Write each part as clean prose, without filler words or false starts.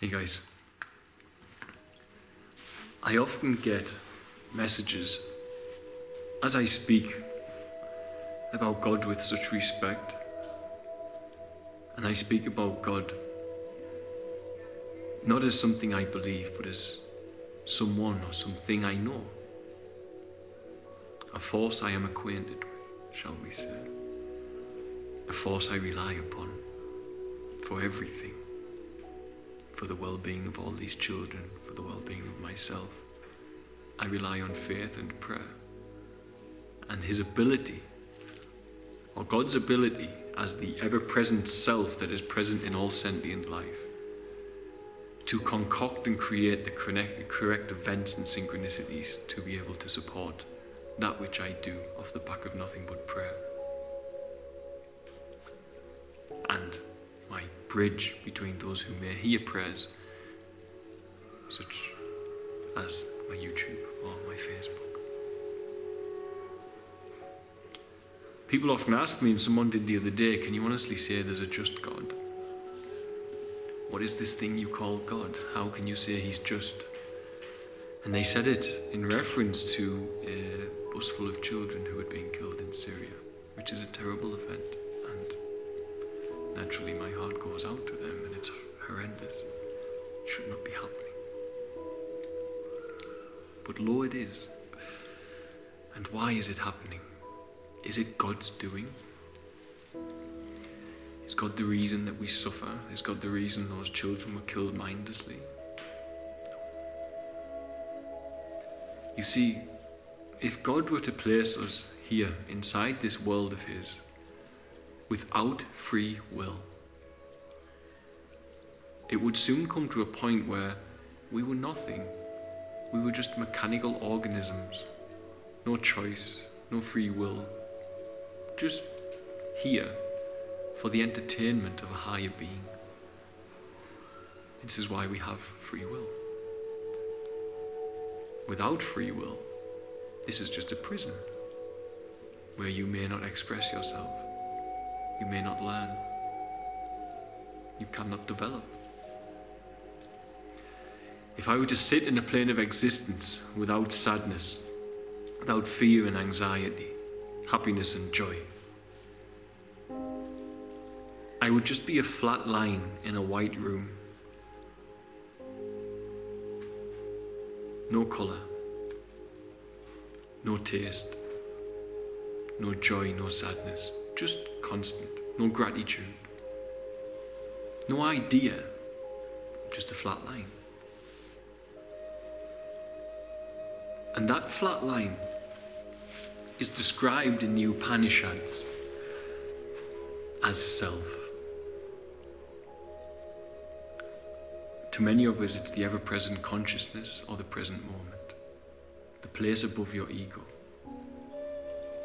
Hey guys, I often get messages as I speak about God with such respect, and I speak about God not as something I believe, but as someone or something I know, a force I am acquainted with, shall we say, a force I rely upon for everything. For the well-being of all these children, for the well-being of myself. I rely on faith and prayer. And his ability, or God's ability, as the ever-present self that is present in all sentient life, to concoct and create the correct events and synchronicities to be able to support that which I do off the back of nothing but prayer. And my bridge between those who may hear prayers, such as my YouTube or my Facebook. People often ask me, and someone did the other day, can you honestly say there's a just God? What is this thing you call God? How can you say he's just? And they said it in reference to a bus full of children who had been killed in Syria, which is a terrible event. Naturally, my heart goes out to them, and it's horrendous. It should not be happening. But lo, it is. And why is it happening? Is it God's doing? Is God the reason that we suffer? Is God the reason those children were killed mindlessly? You see, if God were to place us here, inside this world of his, without free will, it would soon come to a point where we were nothing. We were just mechanical organisms. No choice, no free will. Just here for the entertainment of a higher being. This is why we have free will. Without free will, this is just a prison where you may not express yourself. You may not learn. You cannot develop. If I were to sit in a plane of existence without sadness, without fear and anxiety, happiness and joy, I would just be a flat line in a white room. No colour, no taste, no joy, no sadness. Just constant, no gratitude, no idea, just a flat line. And that flat line is described in the Upanishads as self. To many of us, it's the ever-present consciousness or the present moment, the place above your ego.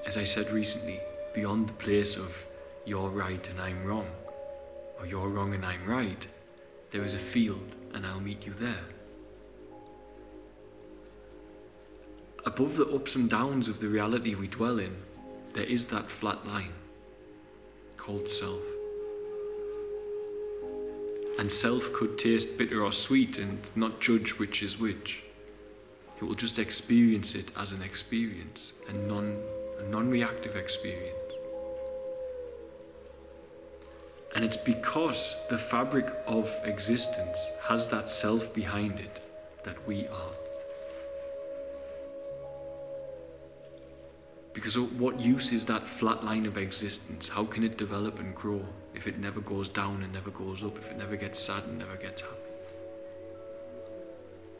As I said recently, beyond the place of you're right and I'm wrong, or you're wrong and I'm right, there is a field and I'll meet you there. Above the ups and downs of the reality we dwell in, there is that flat line called self. And self could taste bitter or sweet and not judge which is which. It will just experience it as an experience, a non-reactive experience. And it's because the fabric of existence has that self behind it that we are. Because what use is that flat line of existence? How can it develop and grow if it never goes down and never goes up, if it never gets sad and never gets happy?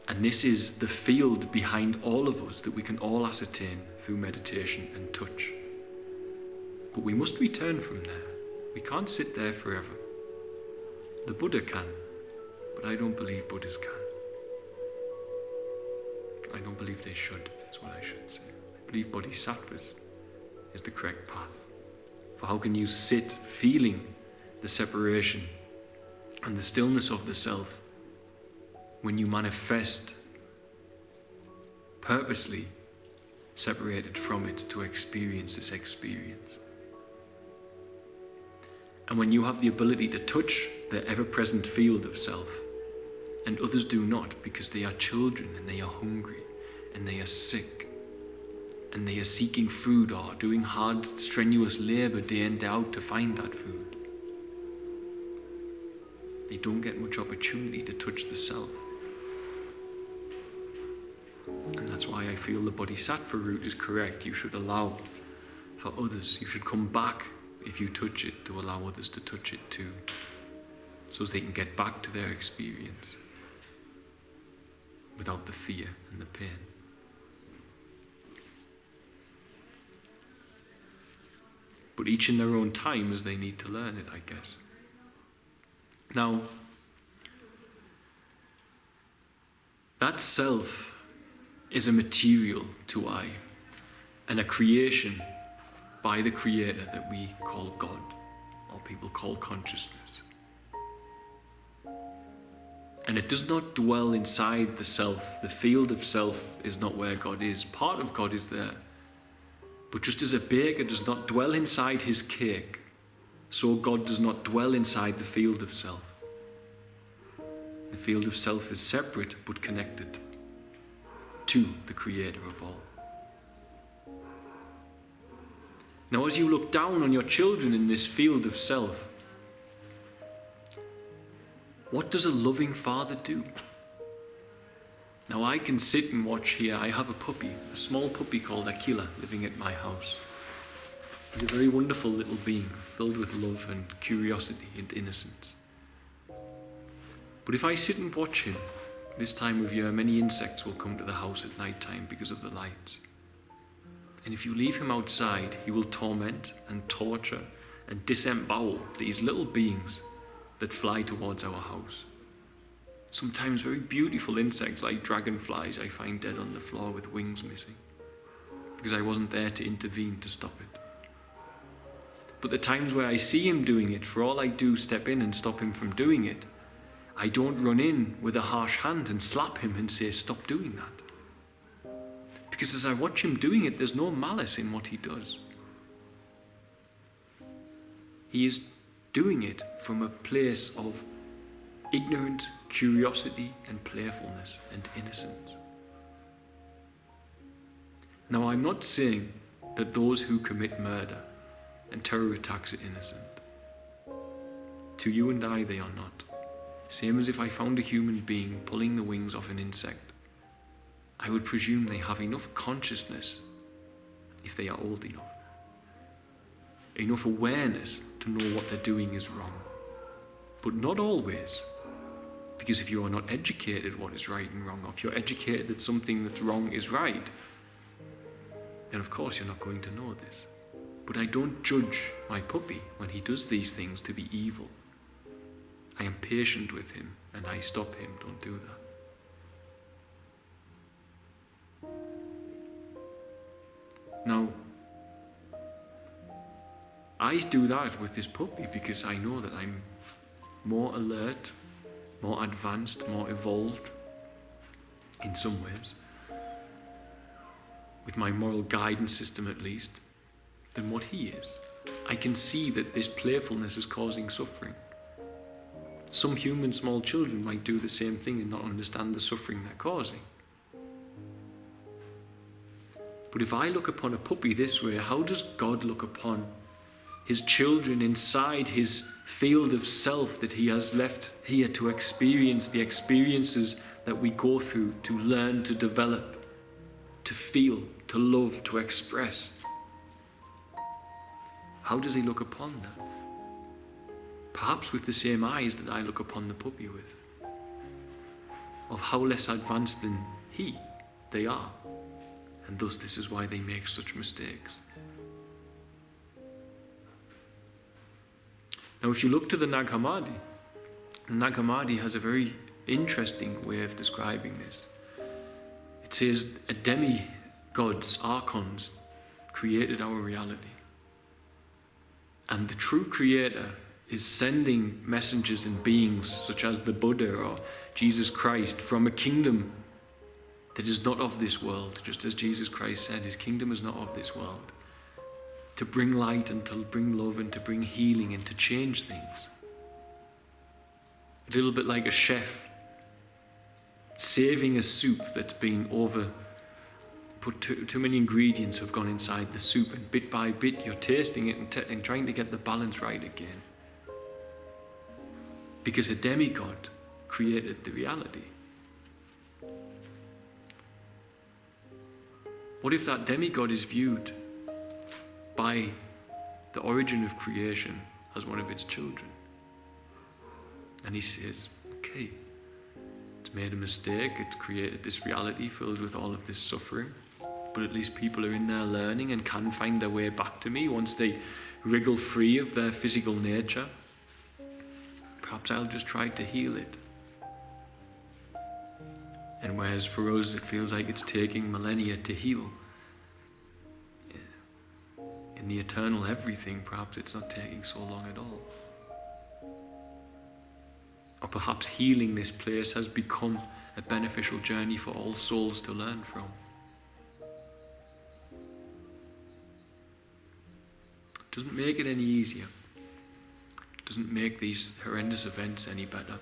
And this is the field behind all of us that we can all ascertain through meditation and touch. But we must return from there. We can't sit there forever. The Buddha can, but I don't believe Buddhas can. I don't believe they should, is what I should say. I believe bodhisattvas is the correct path. For how can you sit feeling the separation and the stillness of the self when you manifest purposely separated from it to experience this experience? And when you have the ability to touch the ever-present field of self, and others do not, because they are children and they are hungry and they are sick and they are seeking food or doing hard, strenuous labor day in, day out to find that food. They don't get much opportunity to touch the self. And that's why I feel the bodhisattva route is correct. You should allow for others. You should come back if you touch it to allow others to touch it too, so they can get back to their experience without the fear and the pain. But each in their own time as they need to learn it, I guess. Now, that self is a material to I, and a creation by the Creator that we call God, or people call consciousness. And it does not dwell inside the self. The field of self is not where God is. Part of God is there. But just as a baker does not dwell inside his cake, so God does not dwell inside the field of self. The field of self is separate but connected to the Creator of all. Now, as you look down on your children in this field of self, what does a loving father do? Now, I can sit and watch here. I have a puppy, a small puppy called Aquila, living at my house. He's a very wonderful little being, filled with love and curiosity and innocence. But if I sit and watch him, this time of year, many insects will come to the house at night time because of the lights. And if you leave him outside, he will torment and torture and disembowel these little beings that fly towards our house. Sometimes very beautiful insects like dragonflies I find dead on the floor with wings missing, because I wasn't there to intervene to stop it. But the times where I see him doing it, for all I do step in and stop him from doing it, I don't run in with a harsh hand and slap him and say, stop doing that. Because as I watch him doing it, there's no malice in what he does. He is doing it from a place of ignorant curiosity and playfulness and innocence. Now, I'm not saying that those who commit murder and terror attacks are innocent. To you and I, they are not. Same as if I found a human being pulling the wings off an insect, I would presume they have enough consciousness, if they are old enough, enough awareness to know what they're doing is wrong. But not always, because if you are not educated what is right and wrong, or if you're educated that something that's wrong is right, then of course you're not going to know this. But I don't judge my puppy when he does these things to be evil. I am patient with him and I stop him, don't do that. Now, I do that with this puppy because I know that I'm more alert, more advanced, more evolved in some ways, with my moral guidance system at least, than what he is. I can see that this playfulness is causing suffering. Some human small children might do the same thing and not understand the suffering they're causing. But if I look upon a puppy this way, how does God look upon his children inside his field of self that he has left here to experience the experiences that we go through, to learn, to develop, to feel, to love, to express? How does he look upon that? Perhaps with the same eyes that I look upon the puppy with, of how less advanced than they are, and thus this is why they make such mistakes. Now, if you look to the Nag Hammadi has a very interesting way of describing this. It says, a demigods, archons, created our reality. And the true creator is sending messengers and beings such as the Buddha or Jesus Christ from a kingdom that is not of this world, just as Jesus Christ said, his kingdom is not of this world, to bring light and to bring love and to bring healing and to change things. A little bit like a chef saving a soup that's been put too many ingredients have gone inside the soup, and bit by bit you're tasting it and trying to get the balance right again. Because a demigod created the reality. What if that demigod is viewed by the origin of creation as one of its children? And he says, okay, it's made a mistake, it's created this reality filled with all of this suffering, but at least people are in there learning and can find their way back to me once they wriggle free of their physical nature. Perhaps I'll just try to heal it. And whereas for us it feels like it's taking millennia to heal, in the eternal everything, perhaps it's not taking so long at all. Or perhaps healing this place has become a beneficial journey for all souls to learn from. It doesn't make it any easier. It doesn't make these horrendous events any better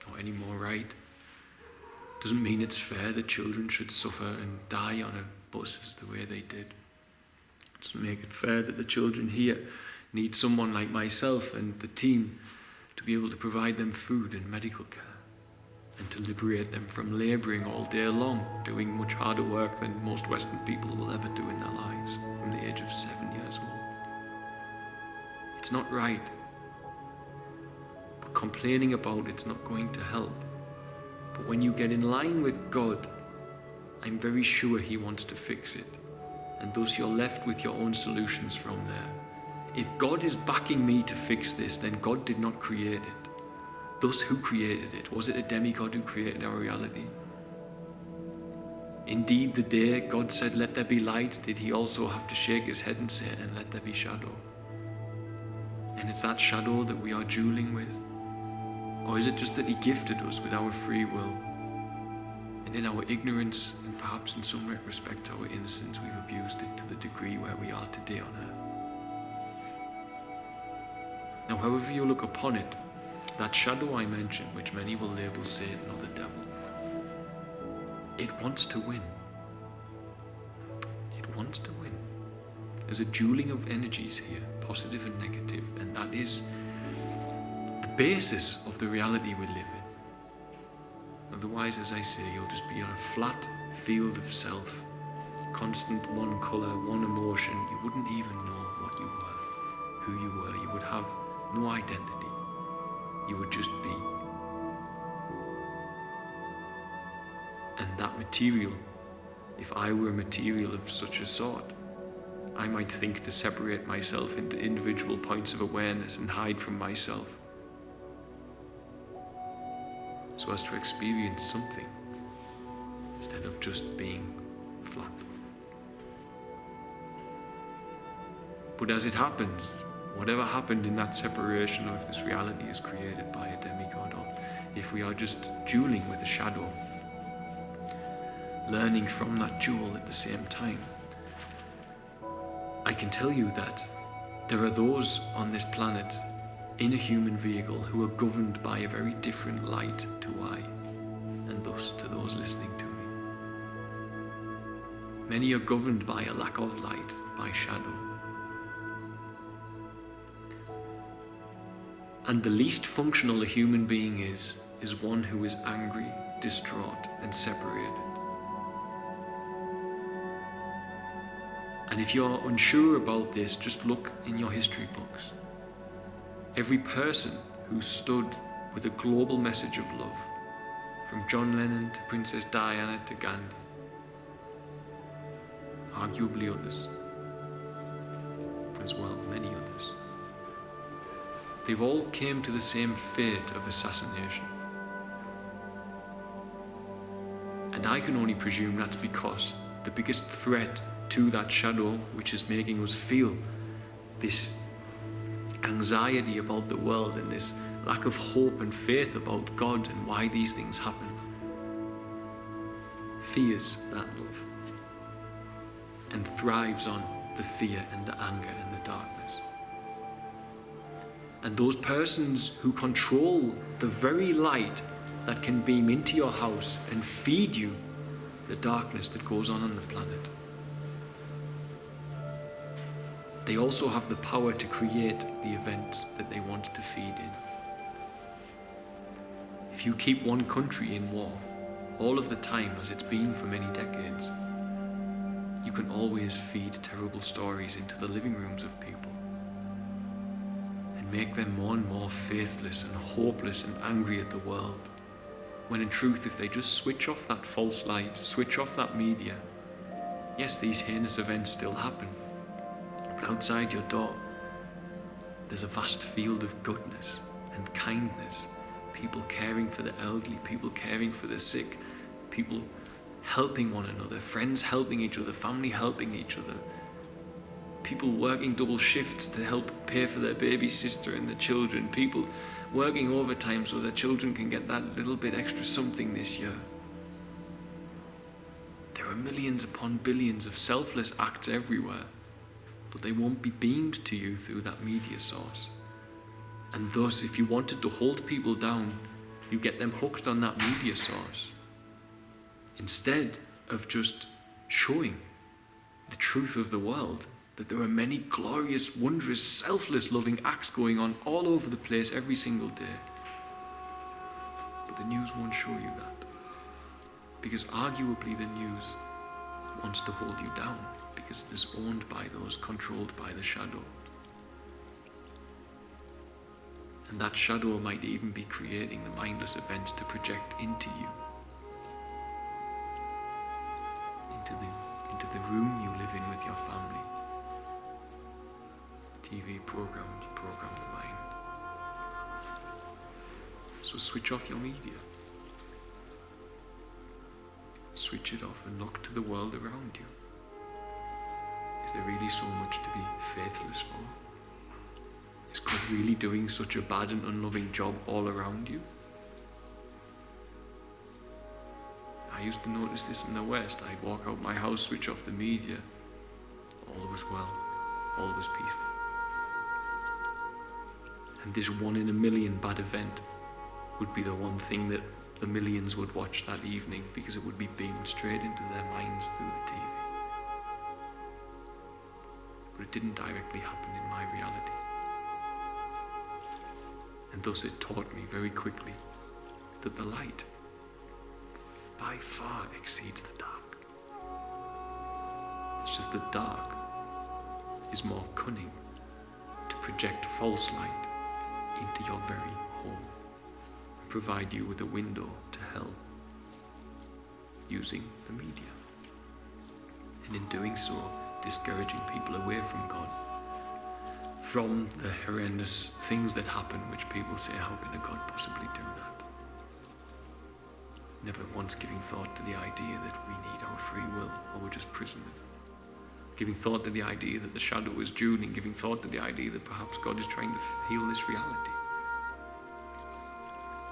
or any more right. It doesn't mean it's fair that children should suffer and die on a bus the way they did. It doesn't make it fair that the children here need someone like myself and the team to be able to provide them food and medical care, and to liberate them from labouring all day long, doing much harder work than most Western people will ever do in their lives from the age of 7 years old. It's not right. But complaining about it's not going to help. But when you get in line with God, I'm very sure He wants to fix it. And thus you're left with your own solutions from there. If God is backing me to fix this, then God did not create it. Thus, who created it? Was it a demigod who created our reality? Indeed, the day God said, "Let there be light," did He also have to shake His head and say, "And let there be shadow"? And it's that shadow that we are dueling with? Or is it just that He gifted us with our free will? And in our ignorance, and perhaps in some respect our innocence, we've abused it to the degree where we are today on earth. Now, however you look upon it, that shadow I mentioned, which many will label Satan or the devil, it wants to win. It wants to win. There's a dueling of energies here, positive and negative, and that is the basis of the reality we live in. Otherwise, as I say, you'll just be on a flat field of self, constant one colour, one emotion. You wouldn't even know what you were, who you were. You would have no identity. You would just be. And that material, if I were material of such a sort, I might think to separate myself into individual points of awareness and hide from myself, so as to experience something instead of just being flat. But as it happens, whatever happened in that separation, or if this reality is created by a demigod, or if we are just dueling with a shadow, learning from that duel at the same time, I can tell you that there are those on this planet in a human vehicle who are governed by a very different light to I, and thus to those listening to me. Many are governed by a lack of light, by shadow. And the least functional a human being is one who is angry, distraught, and separated. And if you're unsure about this, just look in your history books. Every person who stood with a global message of love, from John Lennon to Princess Diana to Gandhi, arguably others as well, many others, they've all came to the same fate of assassination. And I can only presume that's because the biggest threat to that shadow, which is making us feel this anxiety about the world and this lack of hope and faith about God and why these things happen, fears that love and thrives on the fear and the anger and the darkness. And those persons who control the very light that can beam into your house and feed you the darkness that goes on the planet. They also have the power to create the events that they want to feed in. If you keep one country in war all of the time, as it's been for many decades, you can always feed terrible stories into the living rooms of people and make them more and more faithless and hopeless and angry at the world, when in truth, if they just switch off that false light, switch off that media, yes, these heinous events still happen, but outside your door there's a vast field of goodness and kindness, people caring for the elderly, people caring for the sick, people helping one another, friends helping each other, family helping each other, people working double shifts to help pay for their baby sister and the children, people working overtime so their children can get that little bit extra something this year. There are millions upon billions of selfless acts everywhere, but they won't be beamed to you through that media source. And thus, if you wanted to hold people down, you get them hooked on that media source, instead of just showing the truth of the world, that there are many glorious, wondrous, selfless, loving acts going on all over the place every single day. But the news won't show you that, because arguably the news wants to hold you down, because it is owned by those controlled by the shadow. And that shadow might even be creating the mindless events to project into you, into the room you live in with your family. TV programs program the mind. So switch off your media. Switch it off and look to the world around you. Is there really so much to be faithless for? Is God really doing such a bad and unloving job all around you? I used to notice this in the West. I'd walk out my house, switch off the media. All was well. All was peaceful. And this 1 in a million bad event would be the one thing that the millions would watch that evening, because it would be beamed straight into their minds through the TV. But it didn't directly happen in my reality. And thus it taught me very quickly that the light by far exceeds the dark. It's just the dark is more cunning to project false light into your very home and provide you with a window to hell using the media, and in doing so discouraging people away from God, from the horrendous things that happen, which people say, how can a God possibly do that? Never once giving thought to the idea that we need our free will, or we're just prisoners. Giving thought to the idea that the shadow is Julien, giving thought to the idea that perhaps God is trying to heal this reality.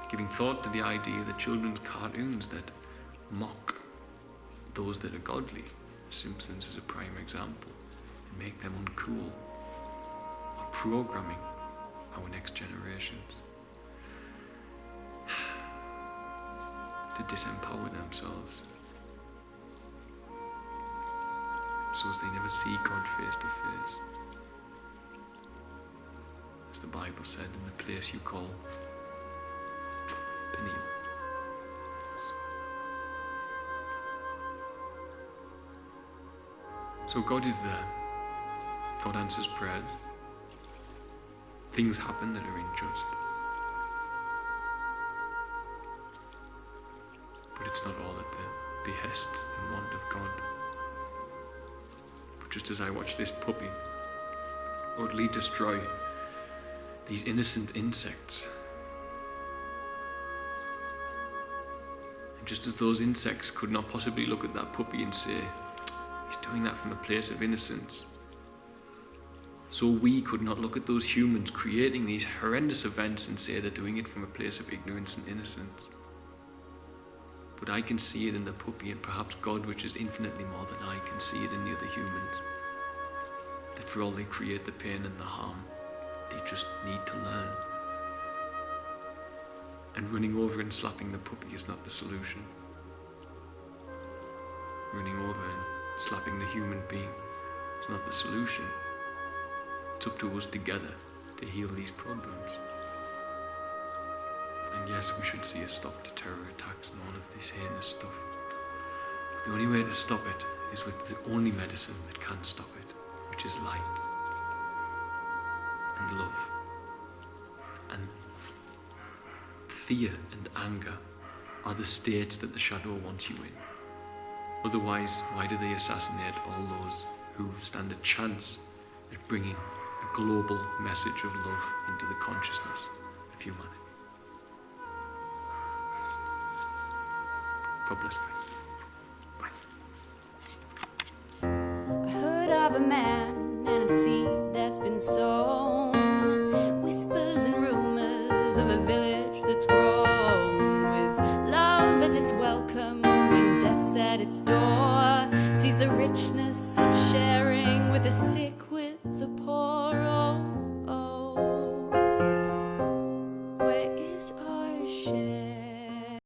Giving thought to the idea that children's cartoons that mock those that are godly, Simpsons is a prime example, and make them uncool, are programming our next generations to disempower themselves, so as they never see God face to face. As the Bible said, in the place you call Peniel. So God is there. God answers prayers. Things happen that are unjust. But it's not all at the behest and want of God. But just as I watch this puppy utterly destroy these innocent insects, and just as those insects could not possibly look at that puppy and say, he's doing that from a place of innocence, so we could not look at those humans creating these horrendous events and say they're doing it from a place of ignorance and innocence. But I can see it in the puppy, and perhaps God, which is infinitely more than I, can see it in the other humans. That for all they create the pain and the harm, they just need to learn. And running over and slapping the puppy is not the solution. Running over and slapping the human being is not the solution. It's up to us together to heal these problems. And yes, we should see a stop to terror attacks and all of this heinous stuff. But the only way to stop it is with the only medicine that can stop it, which is light and love. And fear and anger are the states that the shadow wants you in. Otherwise, why do they assassinate all those who stand a chance at bringing a global message of love into the consciousness of humanity? God bless you. Bye. I heard of a man and a seed that's been sown. Whispers and rumors of a village that's grown with love as its welcome when death's at its door. Sees the richness of sharing with the sick, with the poor. Oh, oh. Where is our share?